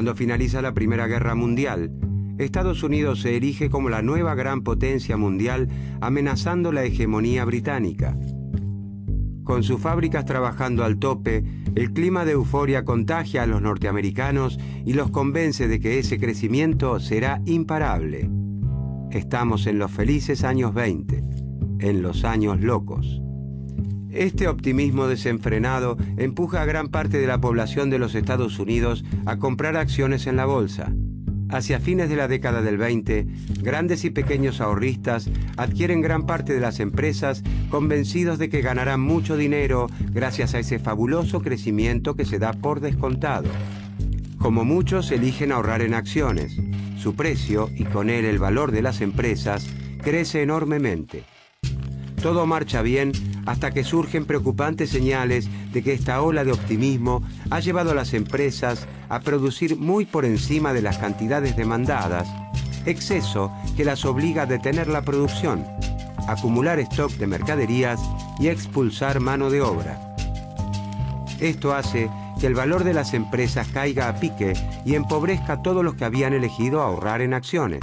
Cuando finaliza la Primera Guerra Mundial, Estados Unidos se erige como la nueva gran potencia mundial, amenazando la hegemonía británica. Con sus fábricas trabajando al tope, el clima de euforia contagia a los norteamericanos y los convence de que ese crecimiento será imparable. Estamos en los felices años 20, en los años locos. Este optimismo desenfrenado empuja a gran parte de la población de los Estados Unidos a comprar acciones en la bolsa. Hacia fines de la década del 20, grandes y pequeños ahorristas adquieren gran parte de las empresas convencidos de que ganarán mucho dinero gracias a ese fabuloso crecimiento que se da por descontado. Como muchos eligen ahorrar en acciones, su precio y con él el valor de las empresas crece enormemente. Todo marcha bien hasta que surgen preocupantes señales de que esta ola de optimismo ha llevado a las empresas a producir muy por encima de las cantidades demandadas, exceso que las obliga a detener la producción, acumular stock de mercaderías y expulsar mano de obra. Esto hace que el valor de las empresas caiga a pique y empobrezca a todos los que habían elegido ahorrar en acciones.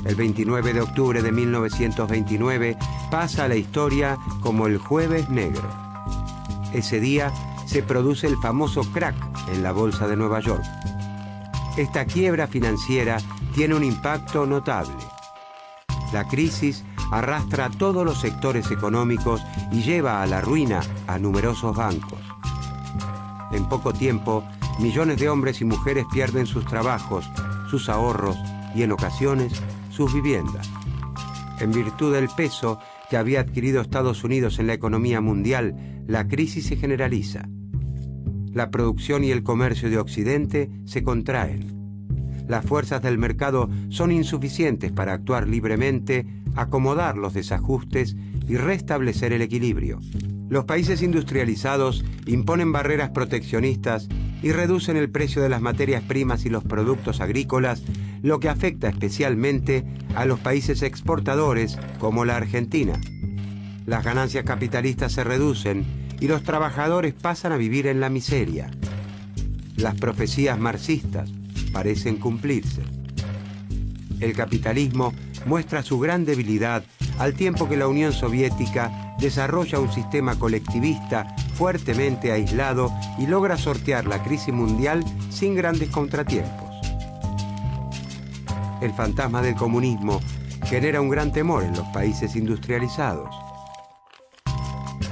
El 29 de octubre de 1929 pasa a la historia como el Jueves Negro. Ese día se produce el famoso crack en la Bolsa de Nueva York. Esta quiebra financiera tiene un impacto notable. La crisis arrastra a todos los sectores económicos y lleva a la ruina a numerosos bancos. En poco tiempo, millones de hombres y mujeres pierden sus trabajos, sus ahorros y, en ocasiones, sus viviendas. En virtud del peso que había adquirido Estados Unidos en la economía mundial, la crisis se generaliza. La producción y el comercio de Occidente se contraen. Las fuerzas del mercado son insuficientes para actuar libremente, acomodar los desajustes y restablecer el equilibrio. Los países industrializados imponen barreras proteccionistas y reducen el precio de las materias primas y los productos agrícolas, lo que afecta especialmente a los países exportadores como la Argentina. Las ganancias capitalistas se reducen y los trabajadores pasan a vivir en la miseria. Las profecías marxistas parecen cumplirse. El capitalismo muestra su gran debilidad al tiempo que la Unión Soviética desarrolla un sistema colectivista fuertemente aislado y logra sortear la crisis mundial sin grandes contratiempos. El fantasma del comunismo genera un gran temor en los países industrializados.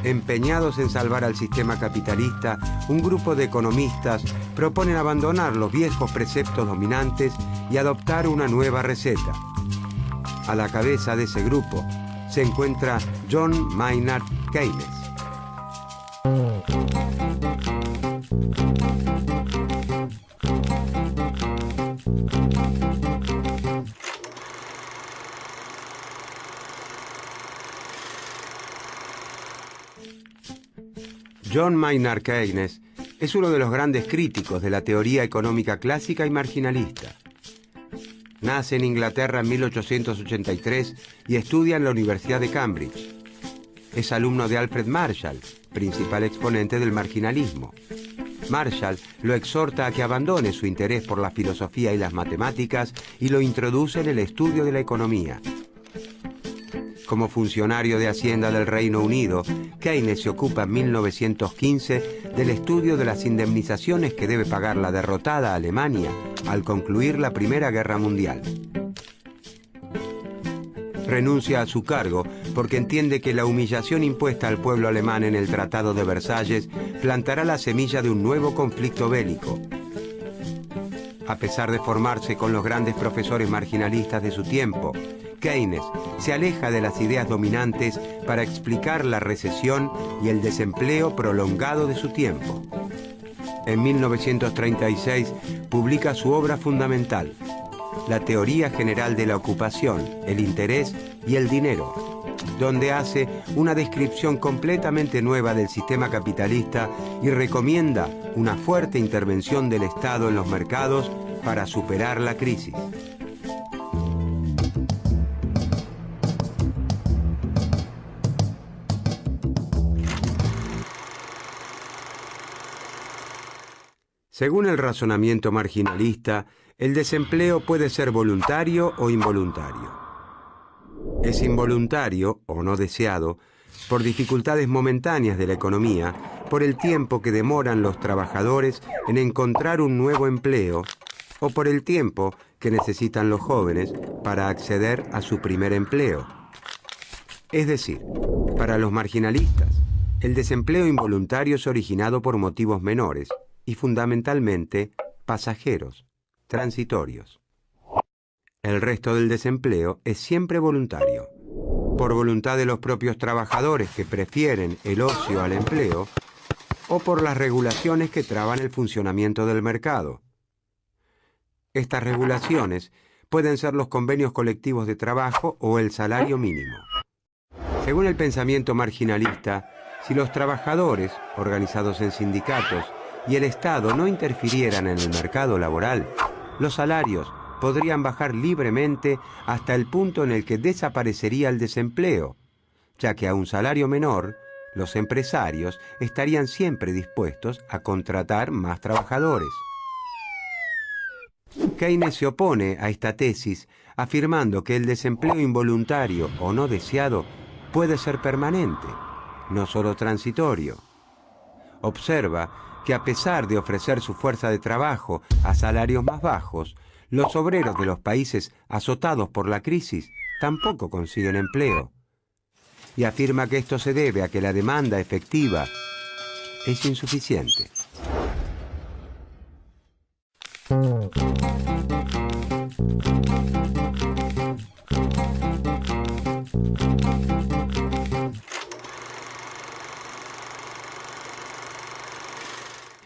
Empeñados en salvar al sistema capitalista, un grupo de economistas proponen abandonar los viejos preceptos dominantes y adoptar una nueva receta. A la cabeza de ese grupo se encuentra John Maynard Keynes. John Maynard Keynes es uno de los grandes críticos de la teoría económica clásica y marginalista. Nace en Inglaterra en 1883 y estudia en la Universidad de Cambridge. Es alumno de Alfred Marshall, principal exponente del marginalismo. Marshall lo exhorta a que abandone su interés por la filosofía y las matemáticas y lo introduce en el estudio de la economía. Como funcionario de Hacienda del Reino Unido, Keynes se ocupa en 1915 del estudio de las indemnizaciones que debe pagar la derrotada Alemania al concluir la Primera Guerra Mundial. Renuncia a su cargo porque entiende que la humillación impuesta al pueblo alemán en el Tratado de Versalles plantará la semilla de un nuevo conflicto bélico. A pesar de formarse con los grandes profesores marginalistas de su tiempo, Keynes se aleja de las ideas dominantes para explicar la recesión y el desempleo prolongado de su tiempo. En 1936 publica su obra fundamental, La teoría general de la ocupación, el interés y el dinero, donde hace una descripción completamente nueva del sistema capitalista y recomienda una fuerte intervención del Estado en los mercados para superar la crisis. Según el razonamiento marginalista, el desempleo puede ser voluntario o involuntario. Es involuntario o no deseado por dificultades momentáneas de la economía, por el tiempo que demoran los trabajadores en encontrar un nuevo empleo o por el tiempo que necesitan los jóvenes para acceder a su primer empleo. Es decir, para los marginalistas, el desempleo involuntario es originado por motivos menores y fundamentalmente pasajeros, transitorios. El resto del desempleo es siempre voluntario, por voluntad de los propios trabajadores que prefieren el ocio al empleo o por las regulaciones que traban el funcionamiento del mercado. Estas regulaciones pueden ser los convenios colectivos de trabajo o el salario mínimo. Según el pensamiento marginalista, si los trabajadores, organizados en sindicatos, y el Estado no interfirieran en el mercado laboral, los salarios podrían bajar libremente hasta el punto en el que desaparecería el desempleo, ya que a un salario menor, los empresarios estarían siempre dispuestos a contratar más trabajadores. Keynes se opone a esta tesis, afirmando que el desempleo involuntario o no deseado puede ser permanente, no solo transitorio. Observa que a pesar de ofrecer su fuerza de trabajo a salarios más bajos, los obreros de los países azotados por la crisis tampoco consiguen empleo. Y afirma que esto se debe a que la demanda efectiva es insuficiente.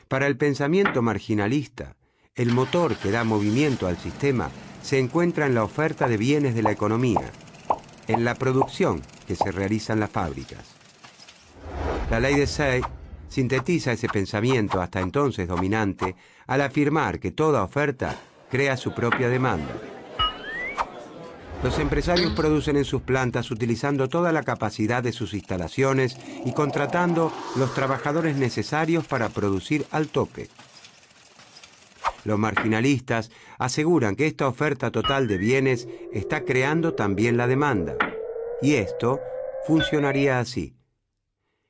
Para el pensamiento marginalista, el motor que da movimiento al sistema se encuentra en la oferta de bienes de la economía, en la producción que se realiza en las fábricas. La ley de Say sintetiza ese pensamiento hasta entonces dominante al afirmar que toda oferta crea su propia demanda. Los empresarios producen en sus plantas utilizando toda la capacidad de sus instalaciones y contratando los trabajadores necesarios para producir al tope. Los marginalistas aseguran que esta oferta total de bienes está creando también la demanda, y esto funcionaría así.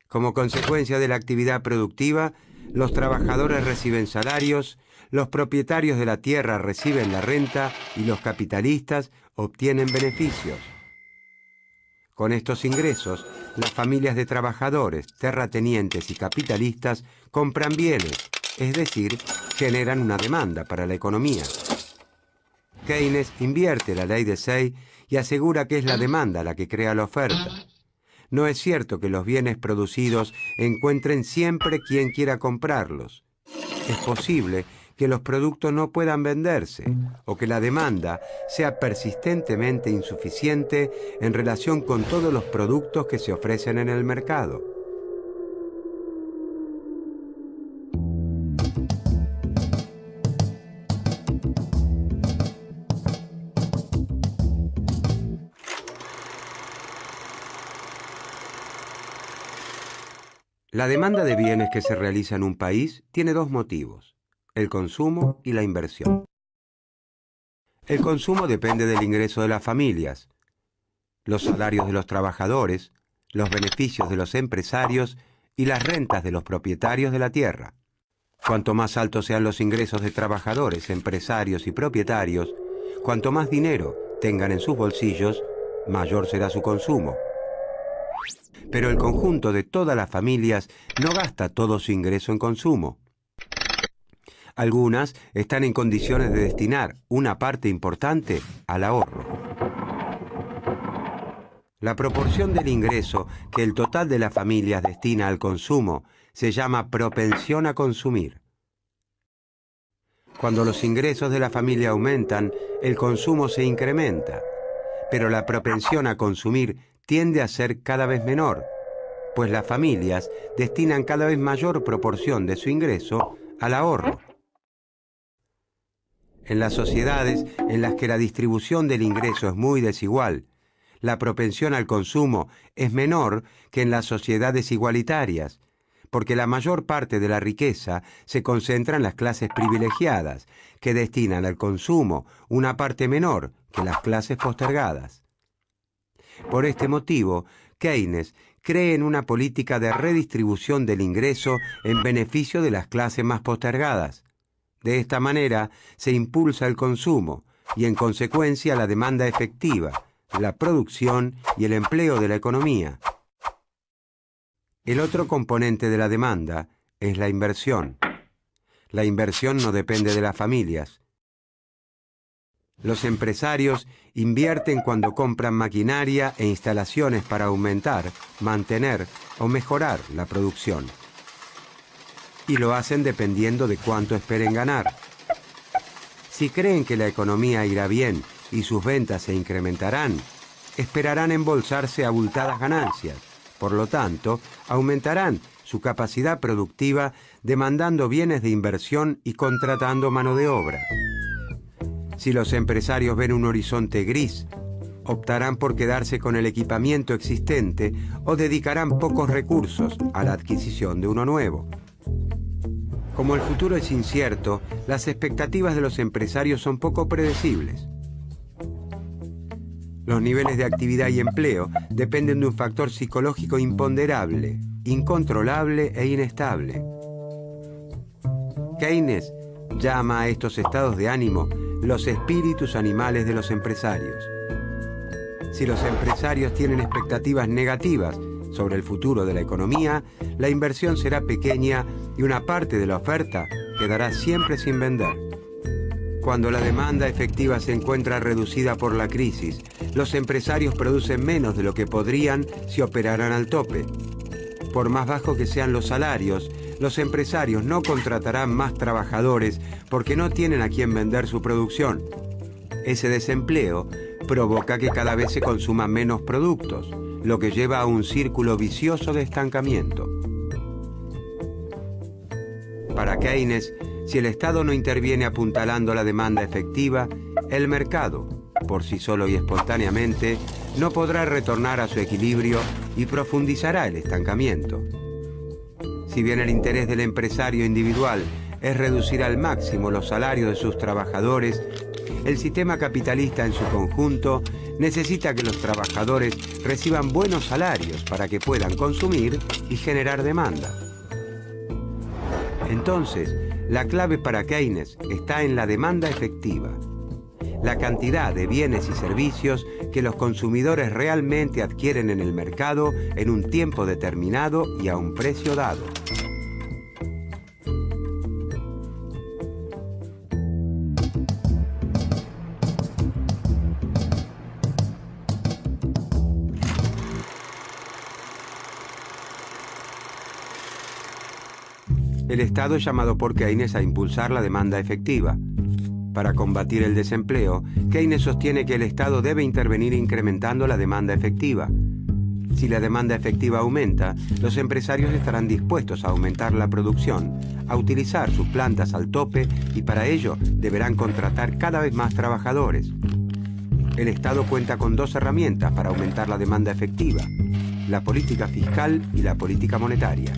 Como consecuencia de la actividad productiva, los trabajadores reciben salarios, los propietarios de la tierra reciben la renta y los capitalistas obtienen beneficios. Con estos ingresos, las familias de trabajadores, terratenientes y capitalistas compran bienes, es decir, generan una demanda para la economía. Keynes invierte la ley de Say y asegura que es la demanda la que crea la oferta. No es cierto que los bienes producidos encuentren siempre quien quiera comprarlos. Es posible que los productos no puedan venderse o que la demanda sea persistentemente insuficiente en relación con todos los productos que se ofrecen en el mercado. La demanda de bienes que se realiza en un país tiene dos motivos: el consumo y la inversión. El consumo depende del ingreso de las familias, los salarios de los trabajadores, los beneficios de los empresarios y las rentas de los propietarios de la tierra. Cuanto más altos sean los ingresos de trabajadores, empresarios y propietarios, cuanto más dinero tengan en sus bolsillos, mayor será su consumo. Pero el conjunto de todas las familias no gasta todo su ingreso en consumo. Algunas están en condiciones de destinar una parte importante al ahorro. La proporción del ingreso que el total de las familias destina al consumo se llama propensión a consumir. Cuando los ingresos de la familia aumentan, el consumo se incrementa, pero la propensión a consumir tiende a ser cada vez menor, pues las familias destinan cada vez mayor proporción de su ingreso al ahorro. En las sociedades en las que la distribución del ingreso es muy desigual, la propensión al consumo es menor que en las sociedades igualitarias, porque la mayor parte de la riqueza se concentra en las clases privilegiadas, que destinan al consumo una parte menor que las clases postergadas. Por este motivo, Keynes cree en una política de redistribución del ingreso en beneficio de las clases más postergadas. De esta manera se impulsa el consumo y, en consecuencia, la demanda efectiva, la producción y el empleo de la economía. El otro componente de la demanda es la inversión. La inversión no depende de las familias. Los empresarios invierten cuando compran maquinaria e instalaciones para aumentar, mantener o mejorar la producción. Y lo hacen dependiendo de cuánto esperen ganar. Si creen que la economía irá bien y sus ventas se incrementarán, esperarán embolsarse abultadas ganancias. Por lo tanto, aumentarán su capacidad productiva demandando bienes de inversión y contratando mano de obra. Si los empresarios ven un horizonte gris, optarán por quedarse con el equipamiento existente o dedicarán pocos recursos a la adquisición de uno nuevo. Como el futuro es incierto, las expectativas de los empresarios son poco predecibles. Los niveles de actividad y empleo dependen de un factor psicológico imponderable, incontrolable e inestable. Keynes llama a estos estados de ánimo los espíritus animales de los empresarios. Si los empresarios tienen expectativas negativas sobre el futuro de la economía, la inversión será pequeña y una parte de la oferta quedará siempre sin vender. Cuando la demanda efectiva se encuentra reducida por la crisis, los empresarios producen menos de lo que podrían si operaran al tope. Por más bajos que sean los salarios, los empresarios no contratarán más trabajadores porque no tienen a quién vender su producción. Ese desempleo provoca que cada vez se consuman menos productos, lo que lleva a un círculo vicioso de estancamiento. Para Keynes, si el Estado no interviene apuntalando la demanda efectiva, el mercado, por sí solo y espontáneamente, no podrá retornar a su equilibrio y profundizará el estancamiento. Si bien el interés del empresario individual es reducir al máximo los salarios de sus trabajadores, el sistema capitalista en su conjunto necesita que los trabajadores reciban buenos salarios para que puedan consumir y generar demanda. Entonces, la clave para Keynes está en la demanda efectiva, la cantidad de bienes y servicios que los consumidores realmente adquieren en el mercado en un tiempo determinado y a un precio dado. El Estado es llamado por Keynes a impulsar la demanda efectiva. Para combatir el desempleo, Keynes sostiene que el Estado debe intervenir incrementando la demanda efectiva. Si la demanda efectiva aumenta, los empresarios estarán dispuestos a aumentar la producción, a utilizar sus plantas al tope y para ello deberán contratar cada vez más trabajadores. El Estado cuenta con dos herramientas para aumentar la demanda efectiva: la política fiscal y la política monetaria.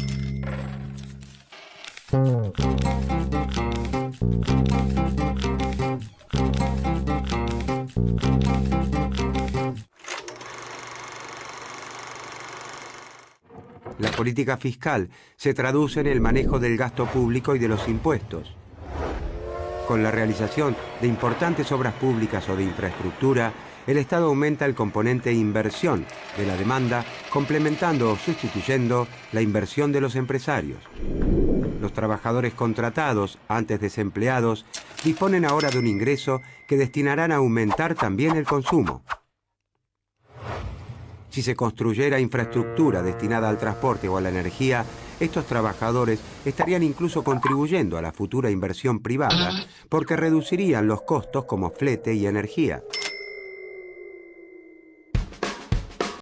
La política fiscal se traduce en el manejo del gasto público y de los impuestos. Con la realización de importantes obras públicas o de infraestructura, el Estado aumenta el componente inversión de la demanda, complementando o sustituyendo la inversión de los empresarios. Los trabajadores contratados, antes desempleados, disponen ahora de un ingreso que destinarán a aumentar también el consumo. Si se construyera infraestructura destinada al transporte o a la energía, Estos trabajadores estarían incluso contribuyendo a la futura inversión privada porque reducirían los costos como flete y energía.